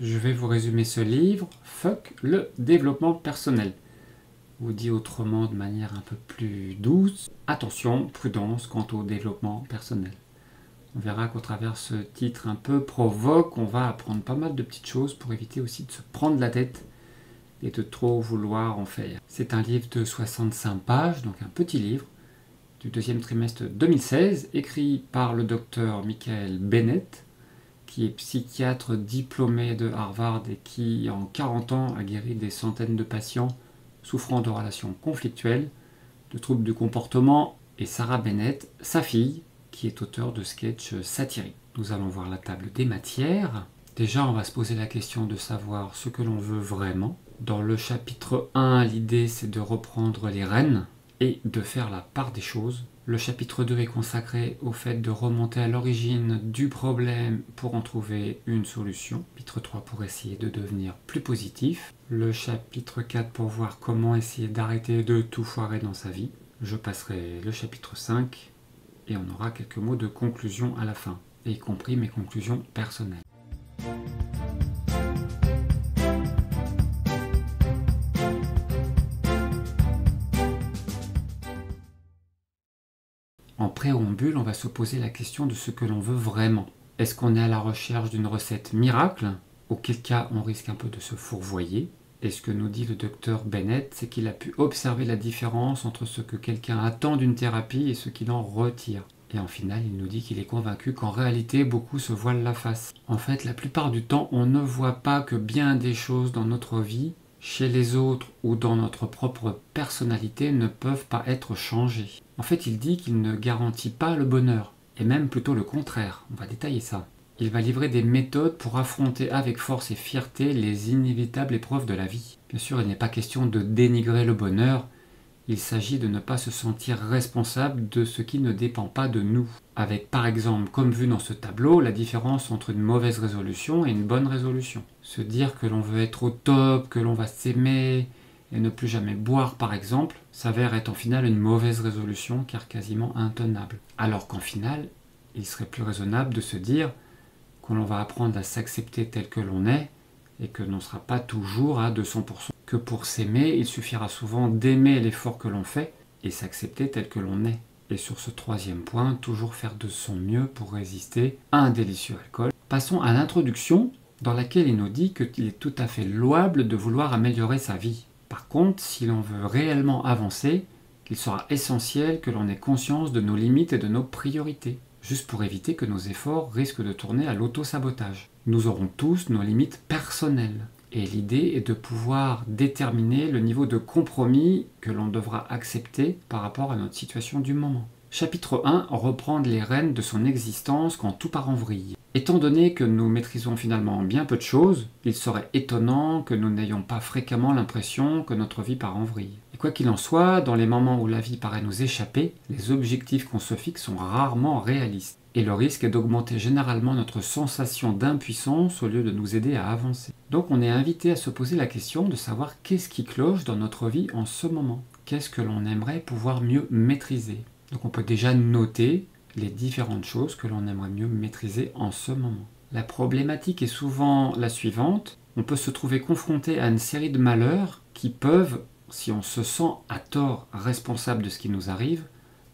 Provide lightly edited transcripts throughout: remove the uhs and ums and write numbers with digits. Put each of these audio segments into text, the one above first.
je vais vous résumer ce livre, Fuck le développement personnel. Ou dit autrement de manière un peu plus douce, attention, prudence quant au développement personnel. On verra qu'au travers ce titre un peu provoque, on va apprendre pas mal de petites choses pour éviter aussi de se prendre la tête et de trop vouloir en faire. C'est un livre de 65 pages, donc un petit livre, du deuxième trimestre 2016, écrit par le docteur Michael Bennett, qui est psychiatre diplômé de Harvard et qui, en 40 ans, a guéri des centaines de patients souffrant de relations conflictuelles, de troubles du comportement, et Sarah Bennett, sa fille, qui est auteure de sketchs satiriques. Nous allons voir la table des matières. Déjà, on va se poser la question de savoir ce que l'on veut vraiment. Dans le chapitre 1, l'idée c'est de reprendre les rênes et de faire la part des choses. Le chapitre 2 est consacré au fait de remonter à l'origine du problème pour en trouver une solution. Chapitre 3 pour essayer de devenir plus positif. Le chapitre 4 pour voir comment essayer d'arrêter de tout foirer dans sa vie. Je passerai le chapitre 5 et on aura quelques mots de conclusion à la fin, y compris mes conclusions personnelles. En préambule, on va se poser la question de ce que l'on veut vraiment. Est-ce qu'on est à la recherche d'une recette miracle? Auquel cas, on risque un peu de se fourvoyer. Et ce que nous dit le docteur Bennett, c'est qu'il a pu observer la différence entre ce que quelqu'un attend d'une thérapie et ce qu'il en retire. Et en final, il nous dit qu'il est convaincu qu'en réalité, beaucoup se voilent la face. En fait, la plupart du temps, on ne voit pas que bien des choses dans notre vie, chez les autres ou dans notre propre personnalité, ne peuvent pas être changées. En fait, il dit qu'il ne garantit pas le bonheur, et même plutôt le contraire. On va détailler ça. Il va livrer des méthodes pour affronter avec force et fierté les inévitables épreuves de la vie. Bien sûr, il n'est pas question de dénigrer le bonheur, il s'agit de ne pas se sentir responsable de ce qui ne dépend pas de nous. Avec par exemple, comme vu dans ce tableau, la différence entre une mauvaise résolution et une bonne résolution. Se dire que l'on veut être au top, que l'on va s'aimer et ne plus jamais boire par exemple, s'avère être en final une mauvaise résolution car quasiment intenable. Alors qu'en final, il serait plus raisonnable de se dire que l'on va apprendre à s'accepter tel que l'on est et que l'on ne sera pas toujours à 200%. Que pour s'aimer, il suffira souvent d'aimer l'effort que l'on fait et s'accepter tel que l'on est. Et sur ce troisième point, toujours faire de son mieux pour résister à un délicieux alcool. Passons à l'introduction dans laquelle il nous dit qu'il est tout à fait louable de vouloir améliorer sa vie. Par contre, si l'on veut réellement avancer, il sera essentiel que l'on ait conscience de nos limites et de nos priorités, juste pour éviter que nos efforts risquent de tourner à l'auto-sabotage. Nous aurons tous nos limites personnelles. Et l'idée est de pouvoir déterminer le niveau de compromis que l'on devra accepter par rapport à notre situation du moment. Chapitre 1, reprendre les rênes de son existence quand tout part en vrille. Étant donné que nous maîtrisons finalement bien peu de choses, il serait étonnant que nous n'ayons pas fréquemment l'impression que notre vie part en vrille. Et quoi qu'il en soit, dans les moments où la vie paraît nous échapper, les objectifs qu'on se fixe sont rarement réalistes. Et le risque est d'augmenter généralement notre sensation d'impuissance au lieu de nous aider à avancer. Donc on est invité à se poser la question de savoir qu'est-ce qui cloche dans notre vie en ce moment. Qu'est-ce que l'on aimerait pouvoir mieux maîtriser. Donc on peut déjà noter les différentes choses que l'on aimerait mieux maîtriser en ce moment. La problématique est souvent la suivante. On peut se trouver confronté à une série de malheurs qui peuvent, si on se sent à tort responsable de ce qui nous arrive,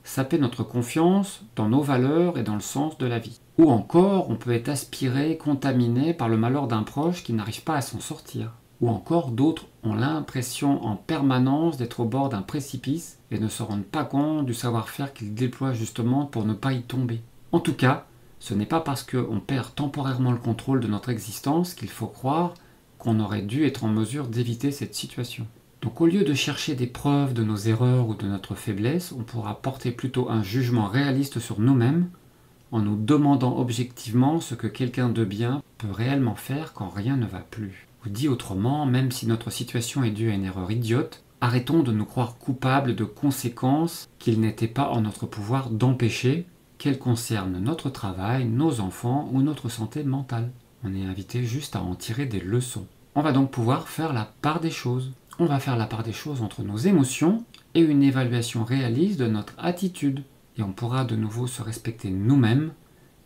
saper notre confiance dans nos valeurs et dans le sens de la vie. Ou encore, on peut être aspiré, contaminé par le malheur d'un proche qui n'arrive pas à s'en sortir. Ou encore, d'autres ont l'impression en permanence d'être au bord d'un précipice et ne se rendent pas compte du savoir-faire qu'ils déploient justement pour ne pas y tomber. En tout cas, ce n'est pas parce qu'on perd temporairement le contrôle de notre existence qu'il faut croire qu'on aurait dû être en mesure d'éviter cette situation. Donc au lieu de chercher des preuves de nos erreurs ou de notre faiblesse, on pourra porter plutôt un jugement réaliste sur nous-mêmes en nous demandant objectivement ce que quelqu'un de bien peut réellement faire quand rien ne va plus. Ou dit autrement, même si notre situation est due à une erreur idiote, arrêtons de nous croire coupables de conséquences qu'il n'était pas en notre pouvoir d'empêcher, qu'elles concernent notre travail, nos enfants ou notre santé mentale. On est invité juste à en tirer des leçons. On va donc pouvoir faire la part des choses. On va faire la part des choses entre nos émotions et une évaluation réaliste de notre attitude. Et on pourra de nouveau se respecter nous-mêmes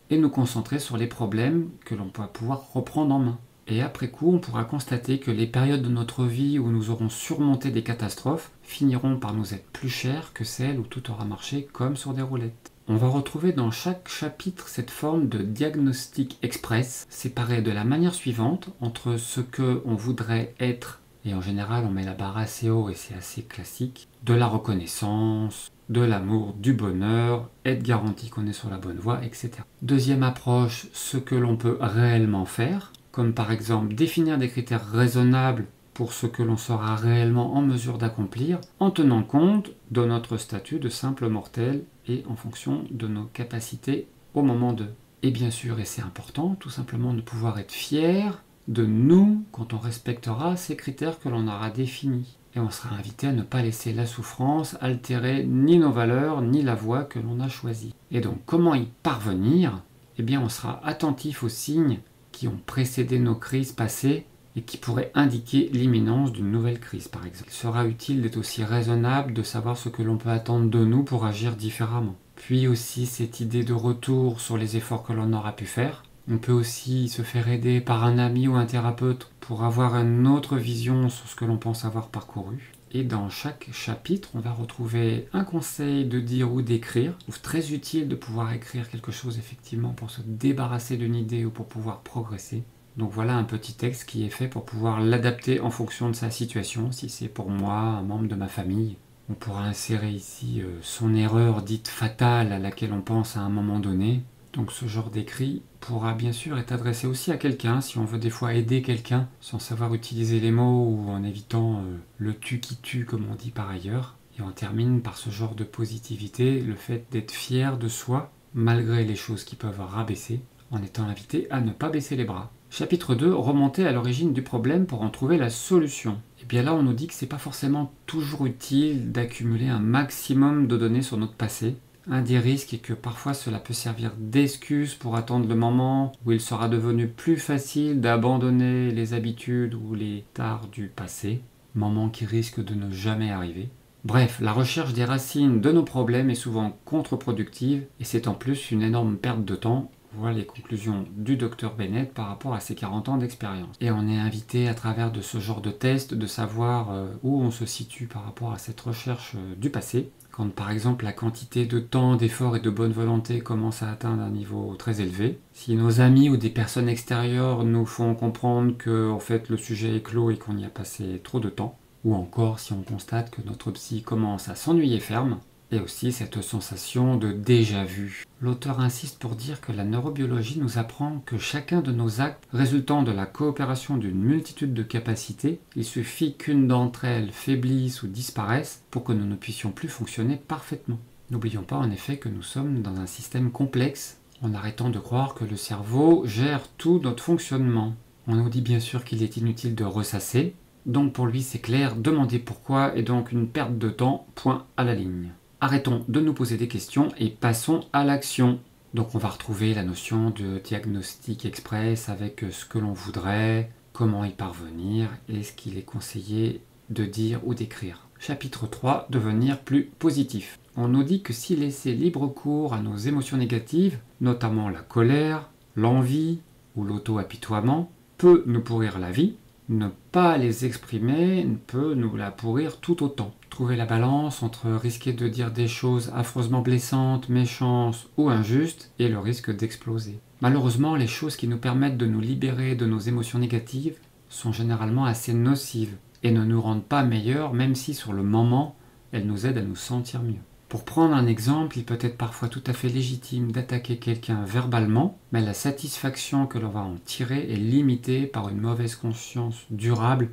et nous concentrer sur les problèmes que l'on peut pouvoir reprendre en main. Et après coup, on pourra constater que les périodes de notre vie où nous aurons surmonté des catastrophes finiront par nous être plus chères que celles où tout aura marché comme sur des roulettes. On va retrouver dans chaque chapitre cette forme de diagnostic express, séparée de la manière suivante entre ce que on voudrait être, et en général on met la barre assez haut et c'est assez classique, de la reconnaissance, de l'amour, du bonheur, être garanti qu'on est sur la bonne voie, etc. Deuxième approche, ce que l'on peut réellement faire, comme par exemple définir des critères raisonnables pour ce que l'on sera réellement en mesure d'accomplir, en tenant compte de notre statut de simple mortel et en fonction de nos capacités au moment de. Et bien sûr, et c'est important, tout simplement de pouvoir être fier de nous quand on respectera ces critères que l'on aura définis. Et on sera invité à ne pas laisser la souffrance altérer ni nos valeurs, ni la voie que l'on a choisie. Et donc, comment y parvenir? Eh bien, on sera attentif aux signes qui ont précédé nos crises passées et qui pourraient indiquer l'imminence d'une nouvelle crise, par exemple. Il sera utile d'être aussi raisonnable, de savoir ce que l'on peut attendre de nous pour agir différemment. Puis aussi cette idée de retour sur les efforts que l'on aura pu faire. On peut aussi se faire aider par un ami ou un thérapeute pour avoir une autre vision sur ce que l'on pense avoir parcouru. Et dans chaque chapitre, on va retrouver un conseil de dire ou d'écrire. Je trouve très utile de pouvoir écrire quelque chose effectivement pour se débarrasser d'une idée ou pour pouvoir progresser. Donc voilà un petit texte qui est fait pour pouvoir l'adapter en fonction de sa situation. Si c'est pour moi, un membre de ma famille, on pourra insérer ici son erreur dite fatale à laquelle on pense à un moment donné. Donc ce genre d'écrit pourra bien sûr être adressé aussi à quelqu'un si on veut des fois aider quelqu'un sans savoir utiliser les mots ou en évitant le tu qui tue comme on dit par ailleurs. Et on termine par ce genre de positivité, le fait d'être fier de soi malgré les choses qui peuvent rabaisser, en étant invité à ne pas baisser les bras. Chapitre 2, remonter à l'origine du problème pour en trouver la solution. Et bien là on nous dit que c'est pas forcément toujours utile d'accumuler un maximum de données sur notre passé. Un des risques est que parfois cela peut servir d'excuse pour attendre le moment où il sera devenu plus facile d'abandonner les habitudes ou les tares du passé, moment qui risque de ne jamais arriver. Bref, la recherche des racines de nos problèmes est souvent contre-productive et c'est en plus une énorme perte de temps. Voilà les conclusions du Dr Bennett par rapport à ses 40 ans d'expérience. Et on est invité à travers de ce genre de test de savoir où on se situe par rapport à cette recherche du passé. Quand par exemple la quantité de temps, d'effort et de bonne volonté commence à atteindre un niveau très élevé. Si nos amis ou des personnes extérieures nous font comprendre que en fait, le sujet est clos et qu'on y a passé trop de temps. Ou encore si on constate que notre psy commence à s'ennuyer ferme. Et aussi cette sensation de déjà-vu. L'auteur insiste pour dire que la neurobiologie nous apprend que chacun de nos actes résultant de la coopération d'une multitude de capacités, il suffit qu'une d'entre elles faiblisse ou disparaisse pour que nous ne puissions plus fonctionner parfaitement. N'oublions pas en effet que nous sommes dans un système complexe, en arrêtant de croire que le cerveau gère tout notre fonctionnement. On nous dit bien sûr qu'il est inutile de ressasser, donc pour lui c'est clair, demander pourquoi est donc une perte de temps, point à la ligne. Arrêtons de nous poser des questions et passons à l'action. Donc on va retrouver la notion de diagnostic express avec ce que l'on voudrait, comment y parvenir et ce qu'il est conseillé de dire ou d'écrire. Chapitre 3, devenir plus positif. On nous dit que si laisser libre cours à nos émotions négatives, notamment la colère, l'envie ou l'auto-apitoiement, peut nous pourrir la vie, ne pas les exprimer peut nous la pourrir tout autant. Trouver la balance entre risquer de dire des choses affreusement blessantes, méchantes ou injustes et le risque d'exploser. Malheureusement, les choses qui nous permettent de nous libérer de nos émotions négatives sont généralement assez nocives et ne nous rendent pas meilleurs même si sur le moment, elles nous aident à nous sentir mieux. Pour prendre un exemple, il peut être parfois tout à fait légitime d'attaquer quelqu'un verbalement, mais la satisfaction que l'on va en tirer est limitée par une mauvaise conscience durable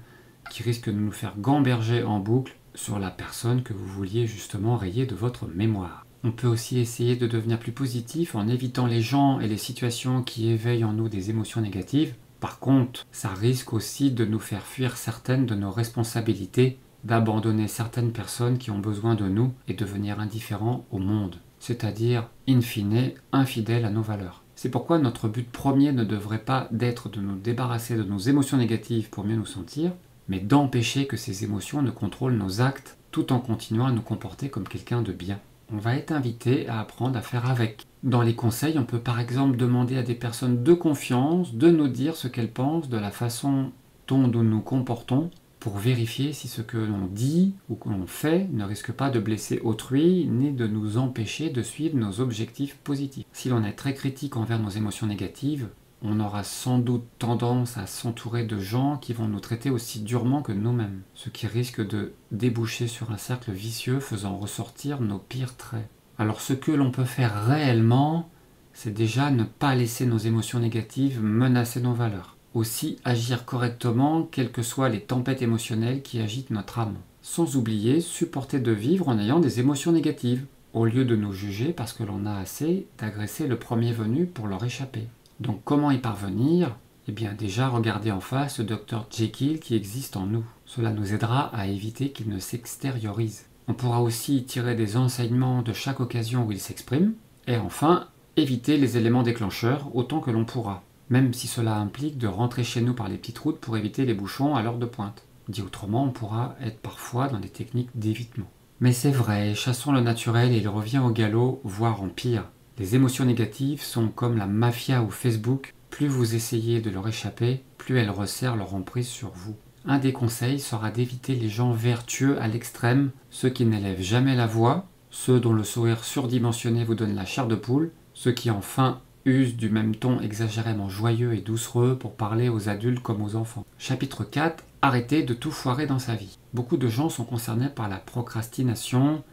qui risque de nous faire gamberger en boucle sur la personne que vous vouliez justement rayer de votre mémoire. On peut aussi essayer de devenir plus positif en évitant les gens et les situations qui éveillent en nous des émotions négatives. Par contre, ça risque aussi de nous faire fuir certaines de nos responsabilités, d'abandonner certaines personnes qui ont besoin de nous et devenir indifférents au monde, c'est-à-dire, in fine, infidèles à nos valeurs. C'est pourquoi notre but premier ne devrait pas d'être de nous débarrasser de nos émotions négatives pour mieux nous sentir, mais d'empêcher que ces émotions ne contrôlent nos actes tout en continuant à nous comporter comme quelqu'un de bien. on va être invité à apprendre à faire avec. Dans les conseils, on peut par exemple demander à des personnes de confiance de nous dire ce qu'elles pensent de la façon dont nous nous comportons pour vérifier si ce que l'on dit ou que l'on fait ne risque pas de blesser autrui ni de nous empêcher de suivre nos objectifs positifs. Si l'on est très critique envers nos émotions négatives, on aura sans doute tendance à s'entourer de gens qui vont nous traiter aussi durement que nous-mêmes, ce qui risque de déboucher sur un cercle vicieux faisant ressortir nos pires traits. Alors ce que l'on peut faire réellement, c'est déjà ne pas laisser nos émotions négatives menacer nos valeurs. Aussi agir correctement quelles que soient les tempêtes émotionnelles qui agitent notre âme. Sans oublier supporter de vivre en ayant des émotions négatives, au lieu de nous juger parce que l'on a assez d'agresser le premier venu pour leur échapper. Donc comment y parvenir? Eh bien déjà regarder en face le Dr Jekyll qui existe en nous. Cela nous aidera à éviter qu'il ne s'extériorise. On pourra aussi tirer des enseignements de chaque occasion où il s'exprime. Et enfin, éviter les éléments déclencheurs autant que l'on pourra, même si cela implique de rentrer chez nous par les petites routes pour éviter les bouchons à l'heure de pointe. Dit autrement, on pourra être parfois dans des techniques d'évitement. Mais c'est vrai, chassons le naturel et il revient au galop, voire en pire. Les émotions négatives sont comme la mafia ou Facebook, plus vous essayez de leur échapper, plus elles resserrent leur emprise sur vous. Un des conseils sera d'éviter les gens vertueux à l'extrême, ceux qui n'élèvent jamais la voix, ceux dont le sourire surdimensionné vous donne la chair de poule, ceux qui enfin usent du même ton exagérément joyeux et doucereux pour parler aux adultes comme aux enfants. Chapitre 4. Arrêtez de tout foirer dans sa vie. Beaucoup de gens sont concernés par la procrastination,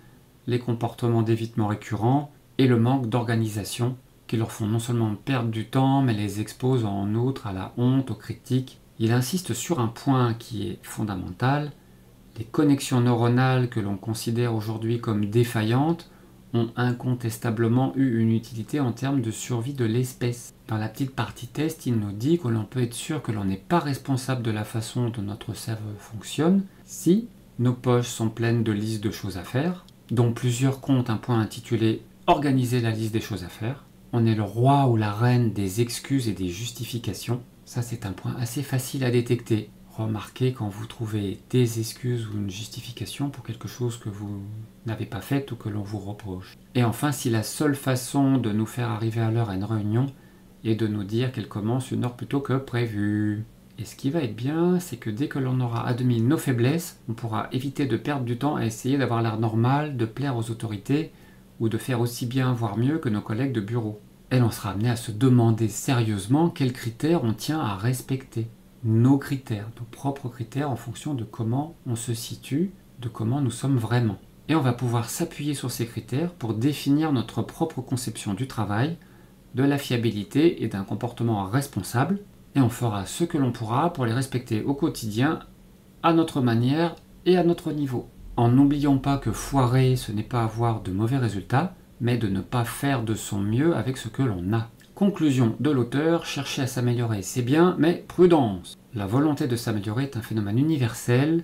les comportements d'évitement récurrents et le manque d'organisation qui leur font non seulement perdre du temps mais les exposent en outre à la honte, aux critiques. Il insiste sur un point qui est fondamental. Les connexions neuronales que l'on considère aujourd'hui comme défaillantes ont incontestablement eu une utilité en termes de survie de l'espèce. Dans la petite partie test, il nous dit que l'on peut être sûr que l'on n'est pas responsable de la façon dont notre cerveau fonctionne si nos poches sont pleines de listes de choses à faire, dont plusieurs comptent un point intitulé « Organiser la liste des choses à faire ». On est le roi ou la reine des excuses et des justifications. Ça, c'est un point assez facile à détecter. Remarquez quand vous trouvez des excuses ou une justification pour quelque chose que vous n'avez pas fait ou que l'on vous reproche. Et enfin, si la seule façon de nous faire arriver à l'heure à une réunion est de nous dire qu'elle commence une heure plus tôt que prévu. Et ce qui va être bien, c'est que dès que l'on aura admis nos faiblesses, on pourra éviter de perdre du temps à essayer d'avoir l'air normal, de plaire aux autorités ou de faire aussi bien, voire mieux que nos collègues de bureau. Et l'on sera amené à se demander sérieusement quels critères on tient à respecter. Nos critères, nos propres critères en fonction de comment on se situe, de comment nous sommes vraiment. Et on va pouvoir s'appuyer sur ces critères pour définir notre propre conception du travail, de la fiabilité et d'un comportement responsable. Et on fera ce que l'on pourra pour les respecter au quotidien, à notre manière et à notre niveau. En n'oubliant pas que foirer, ce n'est pas avoir de mauvais résultats, mais de ne pas faire de son mieux avec ce que l'on a. Conclusion de l'auteur, chercher à s'améliorer c'est bien, mais prudence. La volonté de s'améliorer est un phénomène universel,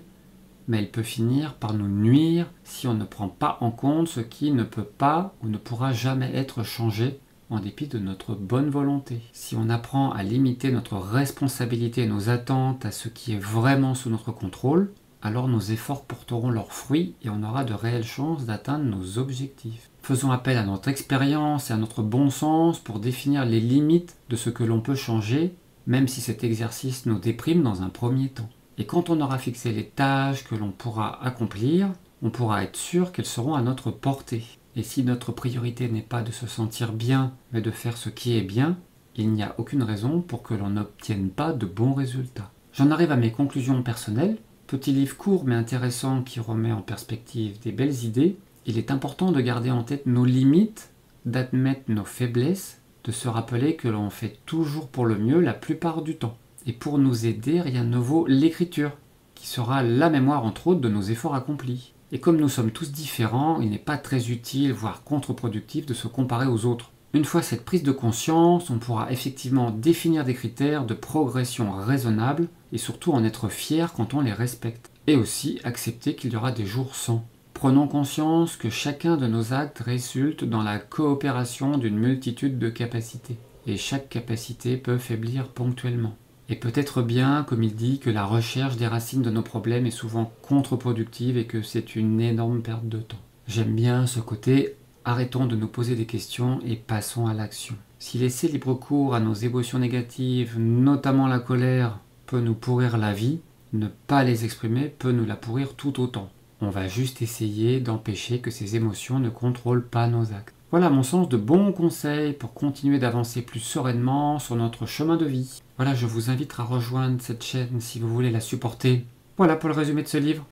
mais elle peut finir par nous nuire si on ne prend pas en compte ce qui ne peut pas ou ne pourra jamais être changé en dépit de notre bonne volonté. Si on apprend à limiter notre responsabilité et nos attentes à ce qui est vraiment sous notre contrôle, alors nos efforts porteront leurs fruits et on aura de réelles chances d'atteindre nos objectifs. Faisons appel à notre expérience et à notre bon sens pour définir les limites de ce que l'on peut changer, même si cet exercice nous déprime dans un premier temps. Et quand on aura fixé les tâches que l'on pourra accomplir, on pourra être sûr qu'elles seront à notre portée. Et si notre priorité n'est pas de se sentir bien, mais de faire ce qui est bien, il n'y a aucune raison pour que l'on n'obtienne pas de bons résultats. J'en arrive à mes conclusions personnelles. Petit livre court mais intéressant qui remet en perspective des belles idées. Il est important de garder en tête nos limites, d'admettre nos faiblesses, de se rappeler que l'on fait toujours pour le mieux la plupart du temps. Et pour nous aider, rien ne vaut l'écriture, qui sera la mémoire entre autres de nos efforts accomplis. Et comme nous sommes tous différents, il n'est pas très utile, voire contre-productif de se comparer aux autres. Une fois cette prise de conscience, on pourra effectivement définir des critères de progression raisonnables et surtout en être fier quand on les respecte. Et aussi accepter qu'il y aura des jours sans. Prenons conscience que chacun de nos actes résulte dans la coopération d'une multitude de capacités. Et chaque capacité peut faiblir ponctuellement. Et peut-être bien, comme il dit, que la recherche des racines de nos problèmes est souvent contre-productive et que c'est une énorme perte de temps. J'aime bien ce côté Arrêtons de nous poser des questions et passons à l'action. Si laisser libre cours à nos émotions négatives, notamment la colère, peut nous pourrir la vie, ne pas les exprimer peut nous la pourrir tout autant. On va juste essayer d'empêcher que ces émotions ne contrôlent pas nos actes. Voilà à mon sens de bons conseils pour continuer d'avancer plus sereinement sur notre chemin de vie. Voilà, je vous invite à rejoindre cette chaîne si vous voulez la supporter. Voilà pour le résumé de ce livre.